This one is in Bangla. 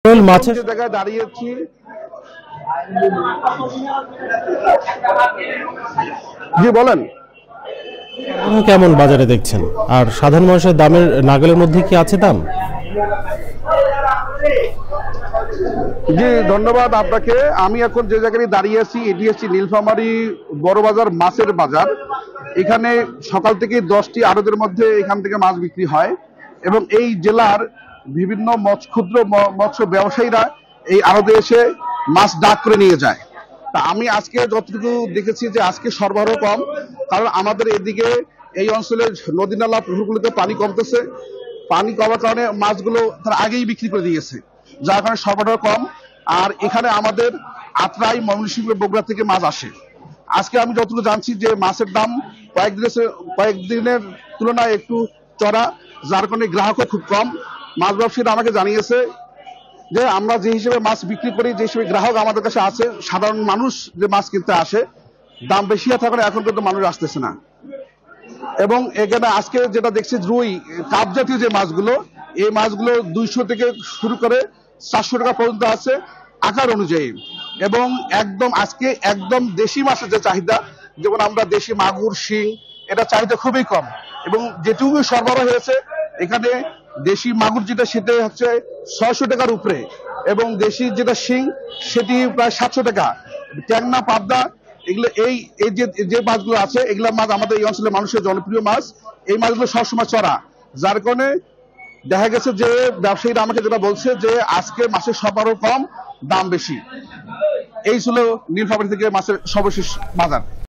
মাছের যে জায়গায় দাঁড়িয়েছি জি বলেন। কেমন বাজারে দেখছেন, আর সাধারণ মানুষের দামের নাগালের মধ্যে কি আছে দাম? জি ধন্যবাদ আপনাকে। আমি এখন যে জায়গায় দাঁড়িয়ে আছি এটি হচ্ছে নীলফামারী বড় বাজার মাছের বাজার। এখানে সকাল থেকে 10টি আড়তের মধ্যে এখান থেকে মাছ বিক্রি হয় এবং এই জেলার বিভিন্ন ক্ষুদ্র মৎস্য ব্যবসায়ীরা এই আড়তে এসে মাছ ডাক করে নিয়ে যায়। তা আমি আজকে যতটুকু দেখেছি যে আজকে সরবরাহ কম, কারণ আমাদের এদিকে এই অঞ্চলের নদী নালা পুকুরগুলোতে পানি কমতেছে। পানি কমার কারণে মাছগুলো তারা আগেই বিক্রি করে দিয়েছে, যার কারণে সরবরাহ কম। আর এখানে আমাদের আত্রাই, ময়মনসিংহ, বগুড়া থেকে মাছ আসে। আজকে আমি যতটুকু জানছি যে মাছের দাম কয়েকদিনের তুলনায় একটু চড়া, যার কারণে গ্রাহকও খুব কম। মাছ ব্যবসায়ীরা আমাকে জানিয়েছে যে আমরা যে হিসেবে মাছ বিক্রি করি, যে হিসেবে গ্রাহক আমাদের কাছে আছে, সাধারণ মানুষ যে মাছ কিনতে আসে দাম বেশি থাকার এখন কিন্তু মানুষ আসতেছে না। এবং এখানে আজকে যেটা দেখছি রুই, কাপ জাতীয় যে মাছগুলো, এই মাছগুলো 200 থেকে শুরু করে 400 টাকা পর্যন্ত আছে আকার অনুযায়ী। এবং আজকে একদম দেশি মাছের যে চাহিদা, যেমন আমরা দেশি মাগুর, শিং, এটা চাহিদা খুবই কম। এবং যেটুকু সরবরাহ হয়েছে এখানে দেশি মাগুর যেটা সেটা হচ্ছে 600 টাকার উপরে, এবং দেশি যেটা শিং সেটি প্রায় 700 টাকা। ট্যাংনা, পাবদা, এগুলো এই যে মাছগুলো আছে, এগুলা মাছ আমাদের এই অঞ্চলের মানুষের জনপ্রিয় মাছ। এই মাছগুলো সবসময় চড়া, যার কারণে দেখা গেছে যে ব্যবসায়ীরা আমাকে যেটা বলছে যে আজকে মাছের সরবরাহ কম, দাম বেশি। এই ছিল নীলফামারী থেকে মাছের সর্বশেষ বাজার।